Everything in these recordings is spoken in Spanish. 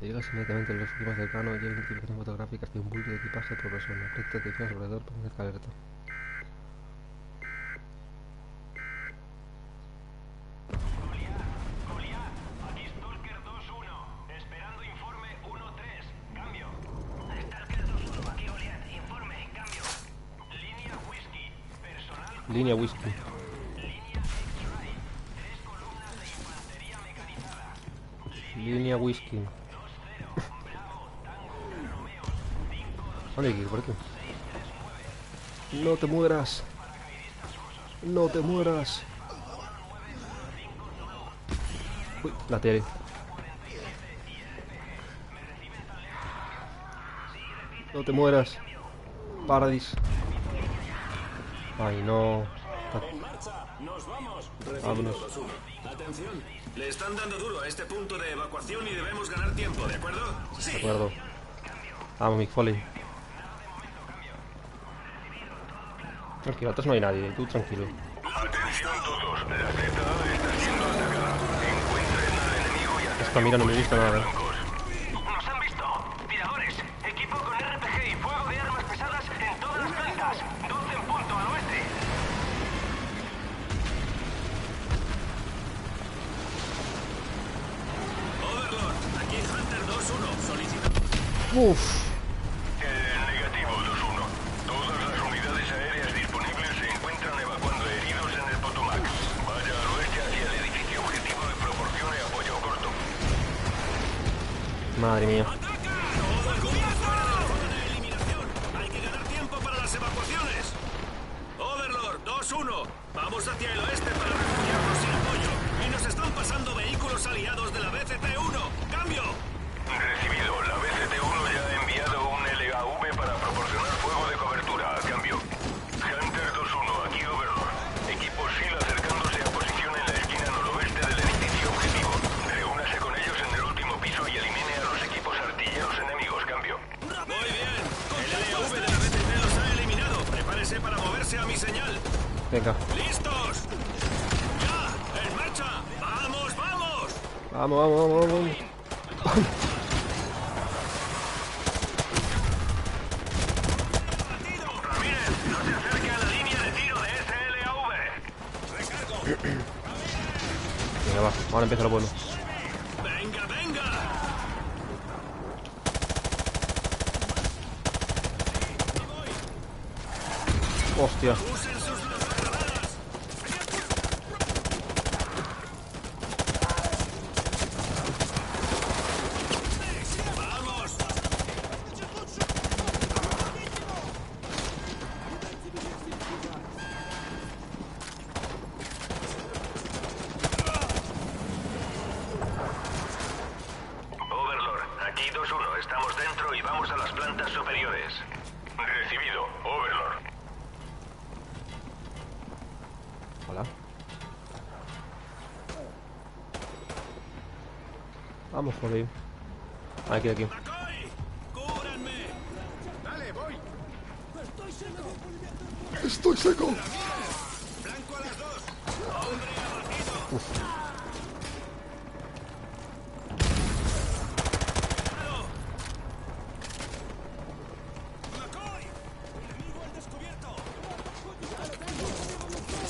Llega inmediatamente al refugio más cercano y hay identificaciones fotográficas de un bulto de equipaje por persona. Presta atención al alrededor, permanezca alerta. Línea whisky. Línea whisky. ¿Dónde hay que ir? ¿Por aquí? No te mueras. No te mueras. Uy, la tele. No te mueras. Paradis. Ay, no. En marcha, nos vamos. Vámonos. Recibido 2-1. Atención, le están dando duro a este punto de evacuación y debemos ganar tiempo, ¿de acuerdo? Sí. De acuerdo. Vamos, Mick Foley. Tranquilo, atrás no hay nadie. Tú tranquilo. Atención todos, la ZA está siendo atacada. Encuentren al enemigo y ataquen. Esta mira no me gusta nada. ¡Nos han visto! ¡Tiradores! Equipo con RPG y fuego de armas pesadas en todas las plantas. 12 en punto al oeste. Overlord, aquí Hunter 2-1. Solicita. Uf. Negativo 2-1. Todas las unidades aéreas disponibles se encuentran evacuando heridos en el Potomac. Vaya al oeste hacia el edificio objetivo y proporcione apoyo corto. Madre mía. ¡Ataca! ¡Todo el grupo fuera de la zona de eliminación! ¡Hay que ganar tiempo para las evacuaciones! Overlord 2-1. Vamos hacia el oeste para refugiarnos sin apoyo. Y nos están pasando vehículos aliados de la BCT-1. ¡Cambio! Recibido. La BCT-1 ya ha enviado un LAV para proporcionar fuego de cobertura. A cambio. Hunter 2-1, aquí Overlord. Equipo SEAL acercándose a posición en la esquina noroeste del edificio objetivo. Reúnase con ellos en el último piso y elimine a los equipos artilleros enemigos. Cambio. Muy bien. El LAV de la BCT los ha eliminado. Prepárese para moverse a mi señal. Venga. ¡Listos! ¡Ya! ¡En marcha! ¡Vamos, vamos! Vamos, vamos, vamos, vamos. Ramírez, no se acerque a la línea de tiro de ese LAV. Venga, va. Ahora empieza lo bueno. ¡Venga, venga! Hostia. ¡Usen sus lanzagranadas! ¡Vamos! Overlord, aquí 2-1. Estamos dentro y vamos a las plantas superiores. Recibido. Overlord. Hola. Vamos, joder. Aquí, aquí. ¡McCoy! ¡Cúbranme! Dale, voy. Estoy seco. ¡Blanco a las dos! ¡Hombre abatido! ¡McCoy! ¡Enemigo al descubierto! ¡En marcha, vamos! ¡McCoy! ¡Blanco a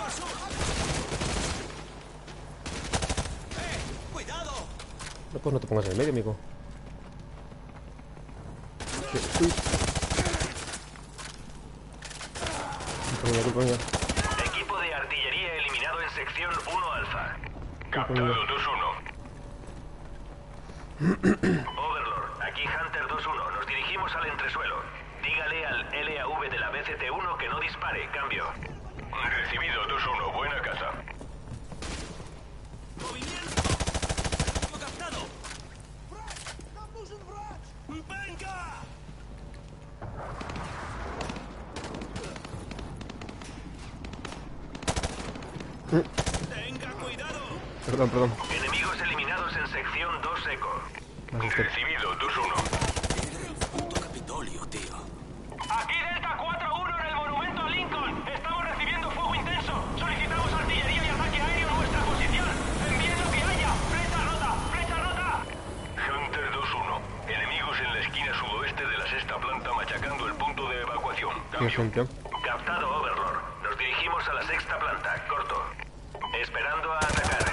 las dos! ¡Cuidado! No, pues no te pongas en el medio, amigo. Uy. Culpa mía. Equipo de artillería eliminado en sección 1 alfa. Captado mía. 2-1. Overlord, aquí Hunter 2-1. Nos dirigimos al entresuelo. Dígale al LAV de la BCT-1 que no dispare. Cambio. ¡Tenga cuidado! Perdón, perdón. Enemigos eliminados en sección 2 eco. Me asusté. Recibido, 2-1. Puto Capitolio, tío. Aquí Delta 4-1 en el monumento a Lincoln. Estamos recibiendo fuego intenso. Solicitamos artillería y ataque aéreo en nuestra posición. Envíen lo que haya. Flecha rota, flecha rota. Hunter 2-1. Enemigos en la esquina sudoeste de la sexta planta machacando el punto de evacuación. Qué gente. Captado, Overlord. Nos dirigimos a la sexta planta. Corto. Esperando a atacar.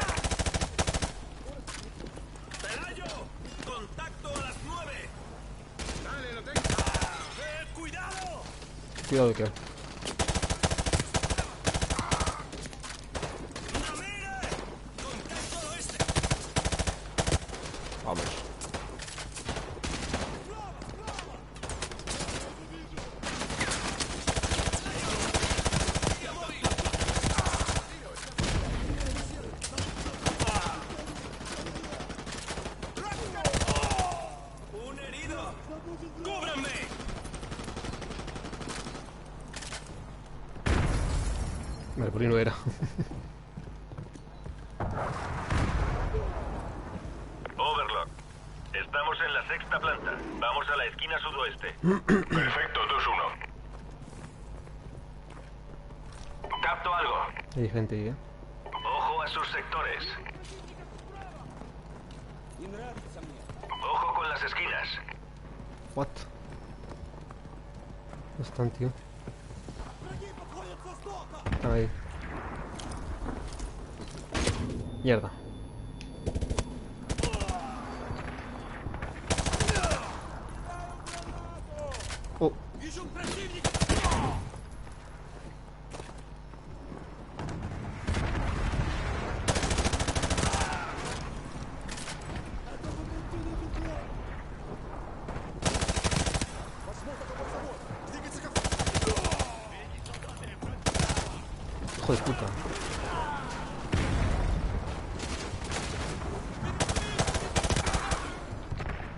¡Pelayo! ¡Contacto a las 9! ¡Dale, lo tengo! ¡Cuidado! Cuidado de que. ¡Ramírez! ¡Contacto al oeste! Vamos. ¡Un herido! ¡Cúbranme! Vale, por ahí no era. Overlord. Estamos en la sexta planta. Vamos a la esquina sudoeste. Perfecto, 2-1. Capto algo. Hay gente ahí, Ojo a sus sectores. Ojo con las esquinas. What? ¿Dónde están, tío? Están ahí. Mierda. Oh. Hijo de puta.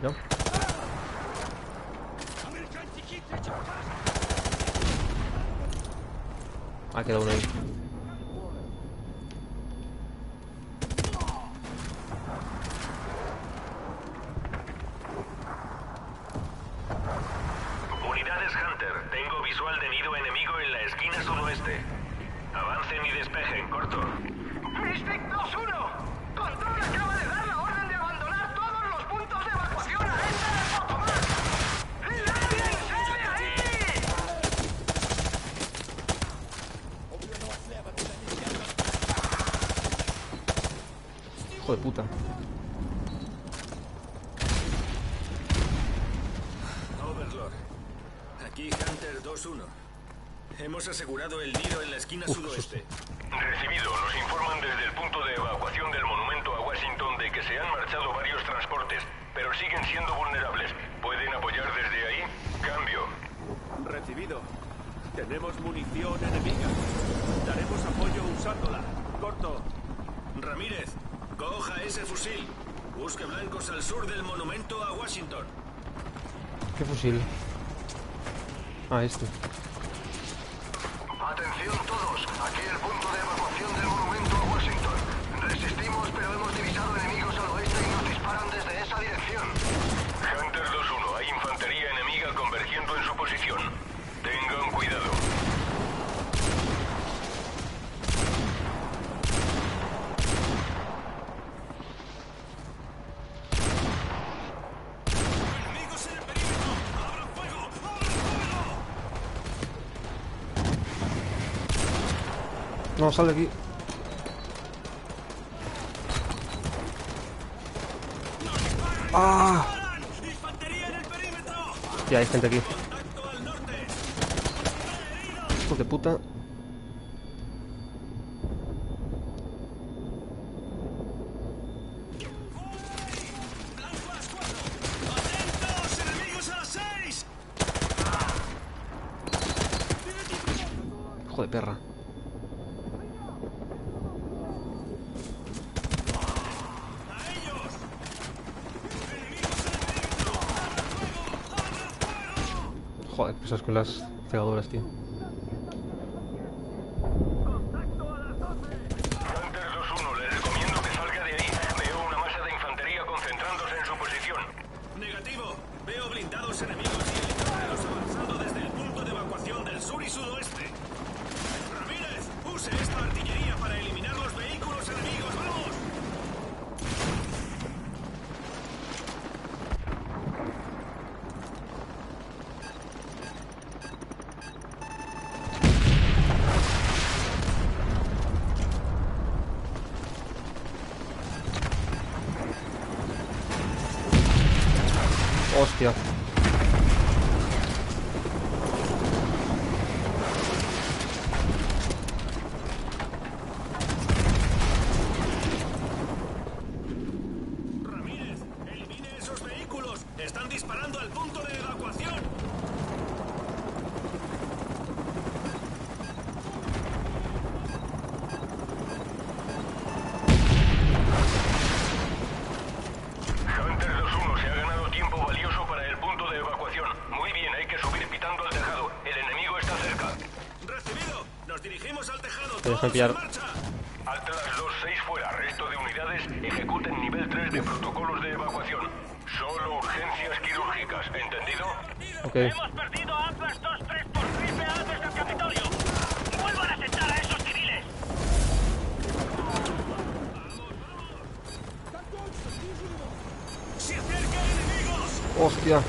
¿No? Ah, queda uno ahí. Unidades Hunter. Tengo visual de nido enemigo en la esquina sudoeste. Avancen y despejen, corto. Mystic 2-1. Control acaba de dar la orden de abandonar todos los puntos de evacuación a este del Potomac. ¡Lárguense de ahí! Hijo de puta. Overlord. Aquí Hunter 2-1. Hemos asegurado el nido en la esquina sudoeste. Recibido. Nos informan desde el punto de evacuación del monumento a Washington de que se han marchado varios transportes, pero siguen siendo vulnerables. ¿Pueden apoyar desde ahí? Cambio. Recibido. Tenemos munición enemiga. Daremos apoyo usándola. Corto. Ramírez, coja ese fusil. Busque blancos al sur del monumento a Washington. ¿Qué fusil? Ah, este. Atención todos. Aquí el punto de evacuación del monumento a Washington. Resistimos, pero hemos divisado enemigos al oeste y nos disparan desde esa dirección. Hunter 2-1. Hay infantería enemiga convergiendo en su posición. Tengan cuidado. ¡Enemigos en el perímetro! ¡Abran fuego! ¡Abran fuego! No, sal de aquí. ¡Ah! ¡Paran! ¡Infantería en el perímetro! Ya, hay gente aquí. ¡Contacto al norte! Hijo de puta. ¡Blanco a las 4! ¡Atentos! ¡Enemigos a las 6! Hijo de perra. ¡A ellos! ¡Enemigos en el perímetro! ¡Abran fuego! ¡Abran fuego! Joder, pesas con las cegadoras, tío. ¡Contacto a las 12! Hostia. Ramírez, elimine esos vehículos. Están disparando al punto de evacuación. Hunter 2-1 se ha ganado tiempo valioso para el punto de evacuación. Muy bien, hay que subir pitando al tejado. El enemigo está cerca. Recibido. Nos dirigimos al tejado. dejan Todos pillar. en marcha. Atlas 2-6 fuera. Resto de unidades ejecuten nivel 3 de protocolos de evacuación. Solo urgencias quirúrgicas. ¿Entendido? Ok. Hemos perdido a Atlas 2-3 por triple A desde el Capitolio. ¡Vuelvan a sentar a esos civiles! ¡Se acercan enemigos! Hostia.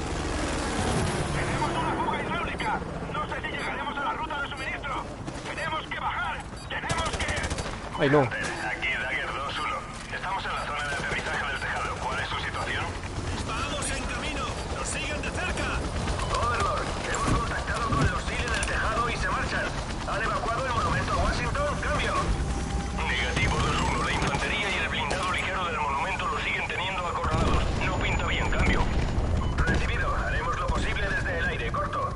¡Tenemos una fuga hidráulica! No sé si llegaremos a la ruta de suministro. ¡Tenemos que bajar! ¡Tenemos que...! Ay, no. Aquí Dagger 2-1. Estamos en la zona de aterrizaje del tejado. ¿Cuál es su situación? ¡Vamos en camino! ¡Nos siguen de cerca! Overlord, hemos contactado con los SEAL en el tejado y se marchan. ¿Han evacuado el monumento a Washington? ¡Cambio! Negativo 2-1. La infantería y el blindado ligero del monumento lo siguen teniendo acorralados. No pinta bien. Cambio. Recibido. Haremos lo posible desde el aire. Corto.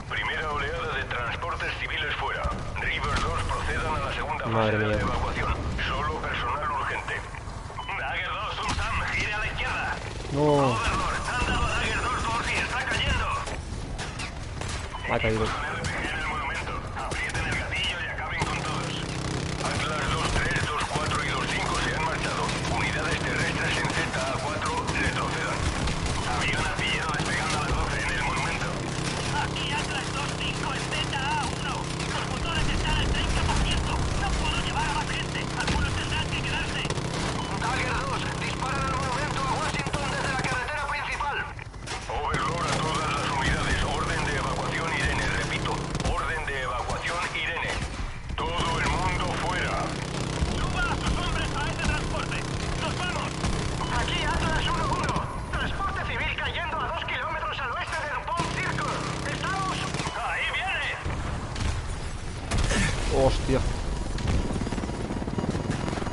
Primera oleada de transportes civiles fuera. River 2 procedan a la segunda fase Madre de la mía. evacuación. Solo personal urgente. Dagger 2, un Sam. Gire a la izquierda. No. Overlord, han dado a Dagger 2 por si está cayendo. Ha caído. RPG en el monumento. Aprieten el gatillo y acaben con todos. Atlas 2-3, 2-4 y 2-5 se han marchado. Unidades terrestres en ZA-4 retrocedan. Avión artillero despegando a las 12 en el monumento. Aquí Atlas 2-5 en ZA-1. Los motores están al 30%. No puedo llevar a más gente. Algunos tendrán que quedarse. Dagger 2, disparan al monumento a Washington desde la carretera principal. Overlord a todas las unidades. Orden de evacuación Irene. Repito, orden de evacuación Irene. Todo el mundo fuera. ¡Suba a sus hombres a ese transporte! ¡Nos vamos! Aquí Atlas 1-1. Transporte civil cayendo a 2 kilómetros al oeste del Pond Circle. Estamos... ¡Ahí viene! Hostia.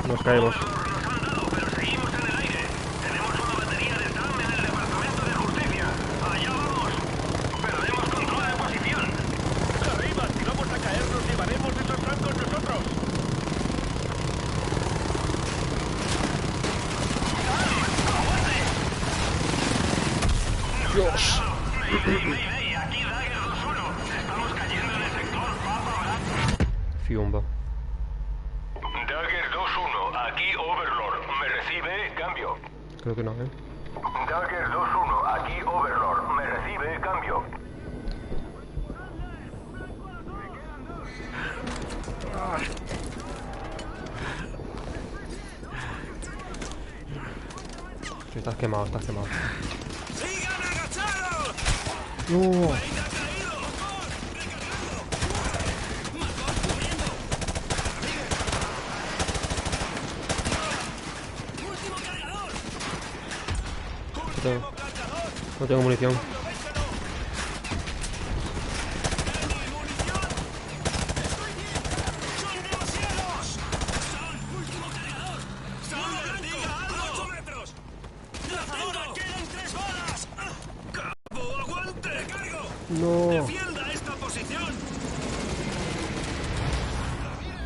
Nos caemos. Nos han dado, pero seguimos en el aire. Tenemos una batería de SAM en el Departamento de Justicia. Allá vamos. Perdemos control de posición. Arriba, si vamos a caer, nos llevaremos esos francos nosotros. Dios. Mayday, aquí Dagger 2-1. Estamos cayendo en el sector Papa Bravo. Fiumba. Dagger 2-1, aquí Overlord. ¿Me recibe? Cambio. Creo que no, ¿eh? Dagger 2-1, aquí Overlord. ¿Me recibe? Cambio. Estás quemado, estás quemado. ¡Sigan agachados! No. ¡Venga, caído! ¡Macor! ¡Recargando! ¡Macor cubriendo! ¡Último cargador! No, no tengo munición. ¡Aprovechalo! ¡Denny, munición! ¡Estoy bien! ¡Son demasiados! ¡Son! ¡Último cargador! ¡Son! ¡Diga algo! ¡A 8 metros! ¡Lanzadora! ¡Quedan 3 balas! ¡Cabo, aguante! ¡Recargo! No. ¡Defiende!